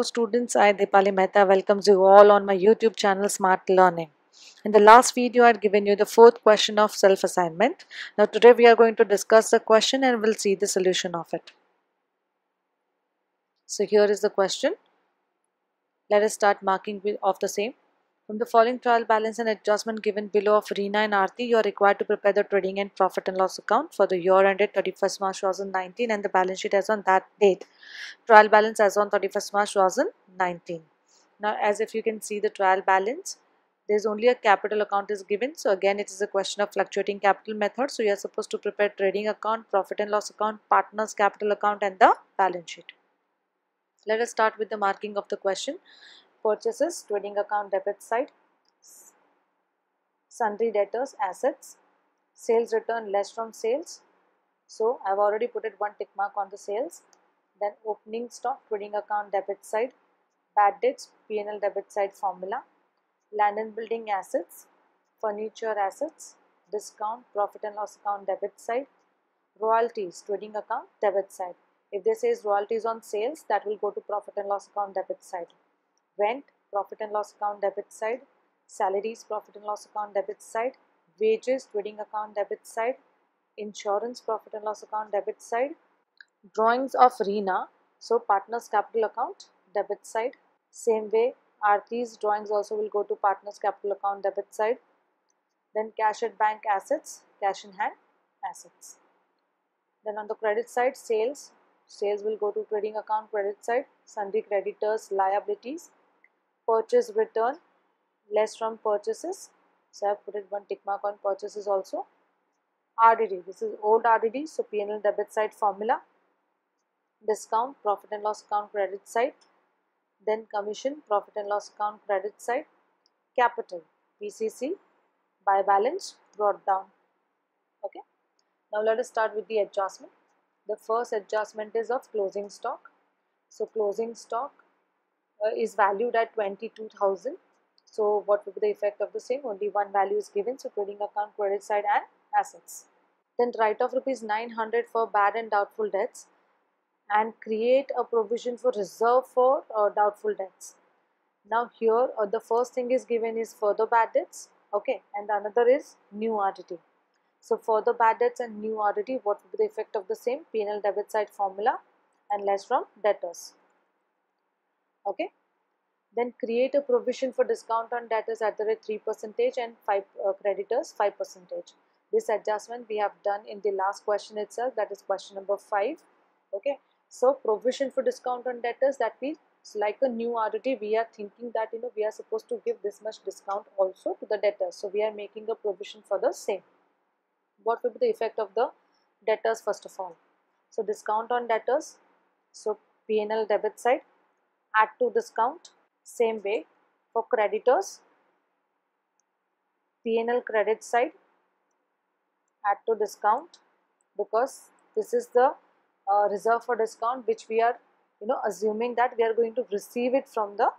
Hello students, I Dipali Mehta welcomes you all on my YouTube channel Smart Learning. In the last video I had given you the fourth question of self-assignment. Now today we are going to discuss the question and we'll see the solution of it. So here is the question. Let us start marking of the same. From the following trial balance and adjustment given below of Reena and Aarti, you are required to prepare the trading and profit and loss account for the year ended 31st March 2019 and the balance sheet as on that date. Trial balance as on 31st March 2019. Now, as if you can see the trial balance, there is only a capital account is given. So again, it is a question of fluctuating capital method. So you are supposed to prepare trading account, profit and loss account, partners capital account and the balance sheet. Let us start with the marking of the question. Purchases, trading account debit side, sundry debtors, assets, sales return less from sales. So I have already put it one tick mark on the sales. Then opening stock, trading account debit side, bad debts, P&L debit side formula, land and building assets, furniture assets, discount, profit and loss account debit side, royalties, trading account debit side. If they says royalties on sales, that will go to profit and loss account debit side. Rent, profit and loss account debit side, salaries, profit and loss account debit side, wages, trading account debit side, insurance, profit and loss account debit side, drawings of Reena, so partners capital account debit side. Same way Aarti's drawings also will go to partners capital account debit side. Then cash at bank assets, cash in hand assets. Then on the credit side, sales will go to trading account credit side, sundry creditors liabilities, purchase return less from purchases, so I have put it one tick mark on purchases also. RDD, this is old RDD, so P&L debit side formula, discount, profit and loss account credit side, then commission, profit and loss account credit side, capital, PCC, by balance brought down. Okay, now let us start with the adjustment. The first adjustment is of closing stock. So closing stock is valued at 22,000. So what will be the effect of the same? Only one value is given, so trading account credit side and assets. Then write off rupees 900 for bad and doubtful debts and create a provision for reserve for doubtful debts. Now here the first thing is given is further bad debts, okay, and the another is new RDD. So further bad debts and new RDD, what will be the effect of the same? P&L debit side formula and less from debtors. Okay. Then create a provision for discount on debtors at the rate 3% and 5 creditors 5%. This adjustment we have done in the last question itself, that is question number 5. Okay. So provision for discount on debtors, that means like a new RDD, we are thinking that we are supposed to give this much discount also to the debtors. So we are making a provision for the same. What will be the effect of the debtors first of all? So discount on debtors, so P&L debit side, add to discount. Same way for creditors, P&L credit side, add to discount, because this is the reserve for discount which we are assuming that we are going to receive it from the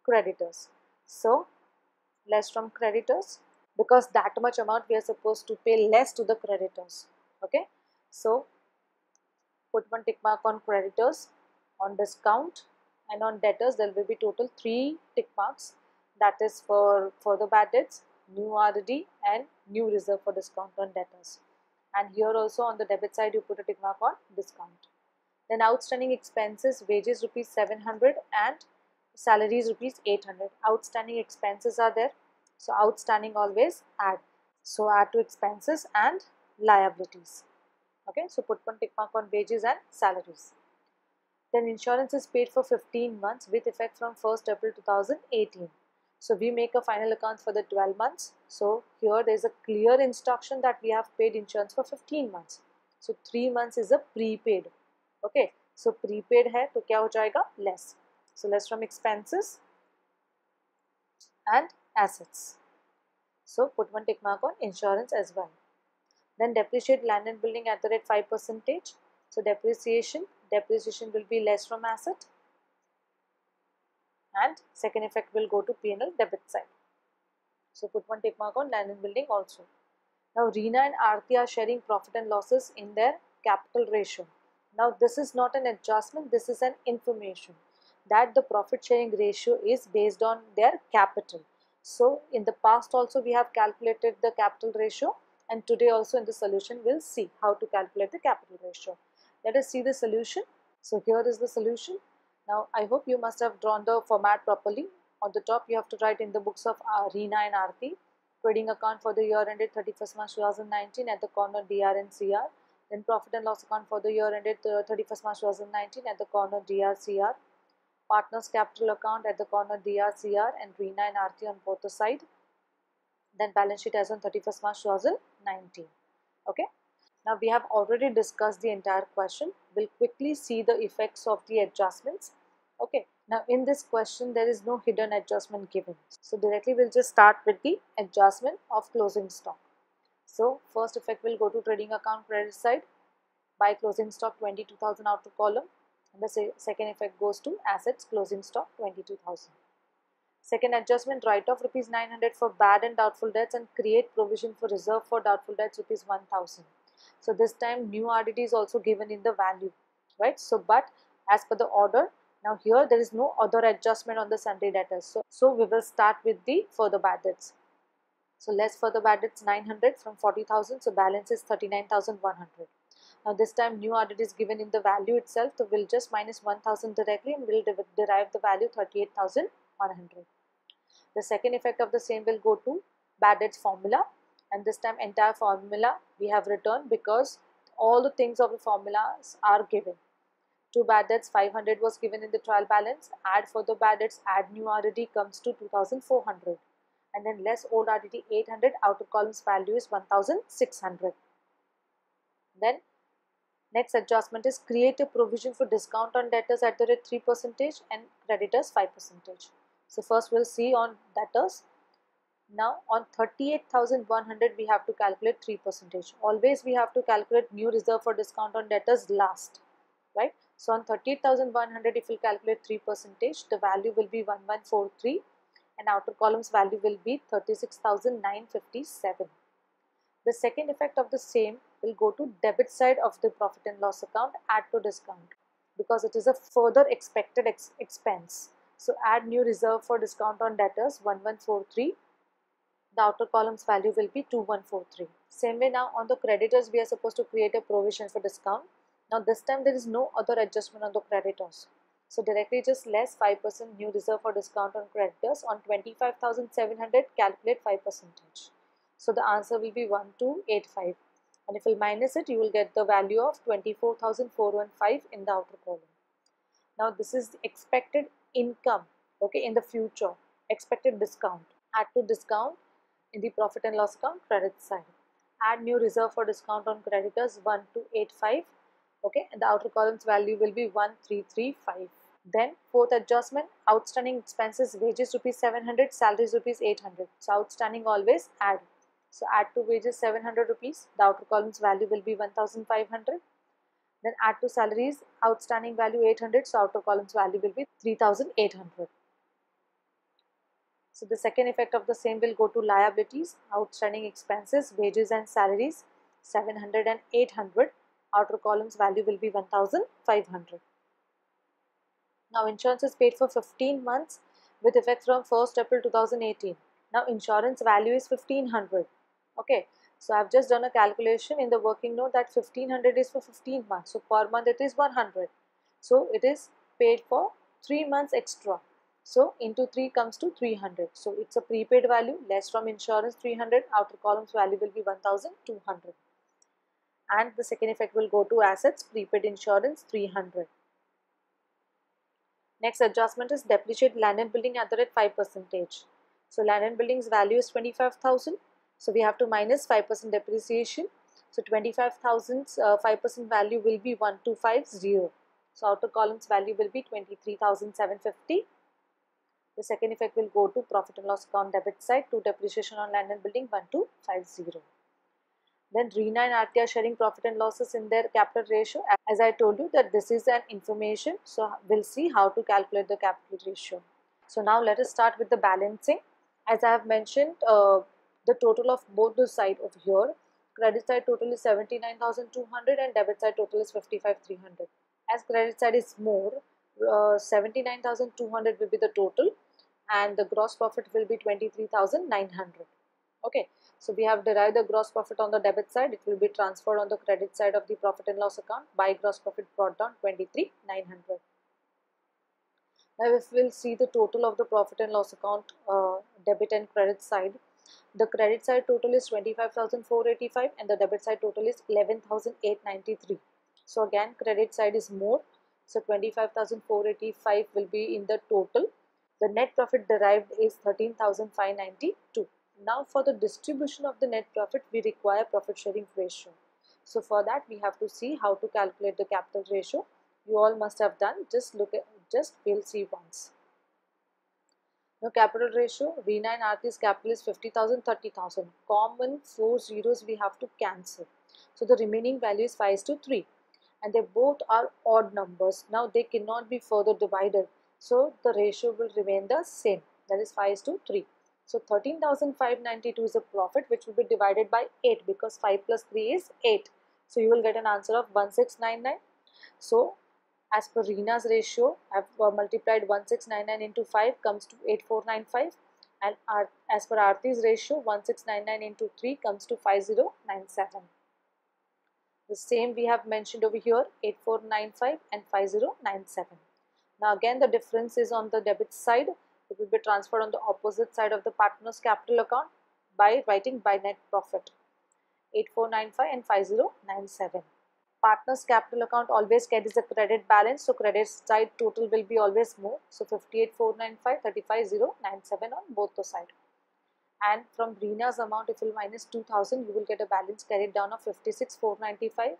creditors. So less from creditors, because that much amount we are supposed to pay less to the creditors. Okay, so put one tick mark on creditors, on discount, and on debtors there will be total 3 tick marks, that is for further bad debts, new RDD and new reserve for discount on debtors. And here also on the debit side you put a tick mark on discount. Then outstanding expenses, wages rupees 700 and salaries rupees 800. Outstanding expenses are there, so outstanding always add, so add to expenses and liabilities. Okay, so put one tick mark on wages and salaries. Then insurance is paid for 15 months with effect from 1st April 2018. So we make a final account for the 12 months. So here there is a clear instruction that we have paid insurance for 15 months. So 3 months is a prepaid. Okay, so prepaid hai to kya ho jayega? Less. So less from expenses and assets. So put one tick mark on insurance as well. Then depreciate land and building at the rate 5%. So depreciation will be less from asset, and second effect will go to P&L debit side. So put one tick mark on land and building also. Now Reena and Aarti are sharing profit and losses in their capital ratio. Now this is not an adjustment, this is an information. that the profit sharing ratio is based on their capital. So in the past also we have calculated the capital ratio, and today also in the solution we'll see how to calculate the capital ratio. Let us see the solution. So here is the solution. Now I hope you must have drawn the format properly. On the top you have to write in the books of Reena and Aarti, trading account for the year ended 31st March 2019, at the corner DR and CR. Then profit and loss account for the year ended 31st March 2019, at the corner DR CR. Partners capital account at the corner DR CR, and Reena and Aarti on both the side. Then balance sheet as on 31st March 2019. Okay. Now we have already discussed the entire question. We'll quickly see the effects of the adjustments. Okay. Now in this question there is no hidden adjustment given. So directly we'll just start with the adjustment of closing stock. So first effect will go to trading account credit side, buy closing stock 22,000 outer column, and the second effect goes to assets closing stock 22,000. Second adjustment, write off rupees 900 for bad and doubtful debts and create provision for reserve for doubtful debts rupees 1,000. So this time new RDD is also given in the value, right? So but as per the order, now here there is no other adjustment on the sundry debtors. So we will start with the further bad debts. So less further bad debts 900 from 40,000, so balance is 39,100. Now this time new RDD is given in the value itself, so we'll just minus 1,000 directly and we'll derive the value 38,100. The second effect of the same will go to bad debts formula, and this time entire formula we have written because all the things of the formulas are given. To bad debts 500 was given in the trial balance, add further bad debts, add new RDD comes to 2,400, and then less old RDD 800, outer columns value is 1,600. Then next adjustment is create a provision for discount on debtors at the rate 3% and creditors 5%. So first we'll see on debtors. Now on 38,100 we have to calculate 3%. Always we have to calculate new reserve for discount on debtors last, right? So on 38,100 if we calculate 3%, the value will be 1143 and outer columns value will be 36,957. The second effect of the same will go to debit side of the profit and loss account, add to discount, because it is a further expected expense. So add new reserve for discount on debtors 1143. The outer columns value will be 2143. Same way now on the creditors we are supposed to create a provision for discount. Now this time there is no other adjustment on the creditors. So directly just less 5% new reserve for discount on creditors. On 25,700 calculate 5%. So the answer will be 1285. And if you minus it, you will get the value of 24,415 in the outer column. Now this is the expected income, okay, in the future, expected discount. Add to discount in the profit and loss account credit side. Add new reserve for discount on creditors 1285, okay, and the outer columns value will be 1335. Then fourth adjustment, outstanding expenses, wages rupees 700, salaries rupees 800. So outstanding always add. So add to wages 700 rupees, the outer columns value will be 1500. Then add to salaries, outstanding value 800, so outer columns value will be 3800. So the second effect of the same will go to liabilities, outstanding expenses, wages and salaries 700 and 800, outer columns value will be 1500. Now insurance is paid for 15 months with effect from 1st April 2018. Now insurance value is 1500. Okay, so I've just done a calculation in the working note that 1500 is for 15 months. So per month it is 100. So it is paid for 3 months extra. So into 3 comes to 300. So it's a prepaid value, less from insurance 300, outer columns value will be 1200. And the second effect will go to assets, prepaid insurance 300. Next adjustment is depreciate land and building at the rate 5%. So land and buildings value is 25,000. So we have to minus 5% depreciation. So 25,000's 5% value will be 1250. So outer columns value will be 23,750. The second effect will go to profit and loss account debit side to depreciation on land and building 1250. Then Reena and Aarti are sharing profit and losses in their capital ratio. As I told you that this is an information, so we'll see how to calculate the capital ratio. So now let us start with the balancing. As I have mentioned, the total of both the side over here, credit side total is 79,200 and debit side total is 55,300. As credit side is more, 79,200 will be the total, and the gross profit will be 23,900. Okay, so we have derived the gross profit on the debit side. It will be transferred on the credit side of the profit and loss account. By gross profit brought down 23,900. Now if we'll see the total of the profit and loss account, debit and credit side, the credit side total is 25,485 and the debit side total is 11,893. So again, credit side is more. So 25,485 will be in the total. The net profit derived is 13,592. Now for the distribution of the net profit, we require profit sharing ratio. So for that, we have to see how to calculate the capital ratio. You all must have done. We'll see once. Now capital ratio, Reena and Aarti's capital is 50,000, 30,000. Common 4 zeros we have to cancel. So the remaining value is 5:3. And they both are odd numbers. Now they cannot be further divided. So the ratio will remain the same. That is 5:3. So 13,592 is a profit which will be divided by 8 because 5 plus 3 is 8. So you will get an answer of 1699. So as per Reena's ratio, I have multiplied 1699 into 5 comes to 8495, and as per Aarti's ratio, 1699 into 3 comes to 5097. The same we have mentioned over here, 8495 and 5097. Now again the difference is on the debit side. It will be transferred on the opposite side of the partner's capital account by writing by net profit, 8495 and 5097. Partner's capital account always carries a credit balance, so credit side total will be always more. So 58,495, 35,097 on both the side. And from Reena's amount, if you minus 2,000, you will get a balance carried down of 56,495.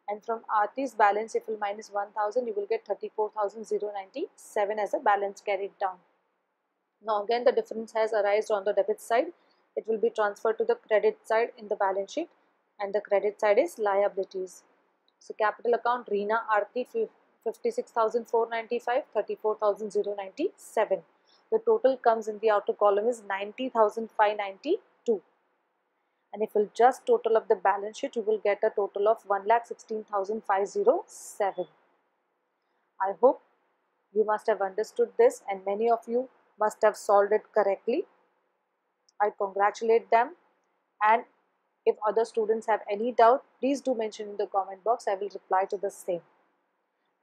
And from Aarti's balance, if you minus 1,000, you will get 34,097 as a balance carried down. Now again, the difference has arisen on the debit side. It will be transferred to the credit side in the balance sheet, and the credit side is liabilities. So capital account, Reena, Aarti, 56,495, 34,097. The total comes in the outer column is 90,592. And if we'll just total up the balance sheet, you will get a total of 1,16,507. I hope you must have understood this and many of you must have solved it correctly. I congratulate them, and if other students have any doubt, please do mention in the comment box. I will reply to the same.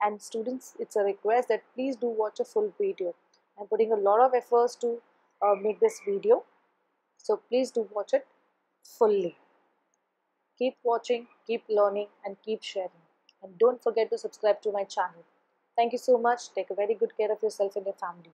And students, it's a request that please do watch a full video. I'm putting a lot of efforts to make this video. So please do watch it fully. Keep watching, keep learning, and keep sharing. And don't forget to subscribe to my channel. Thank you so much. Take a very good care of yourself and your family.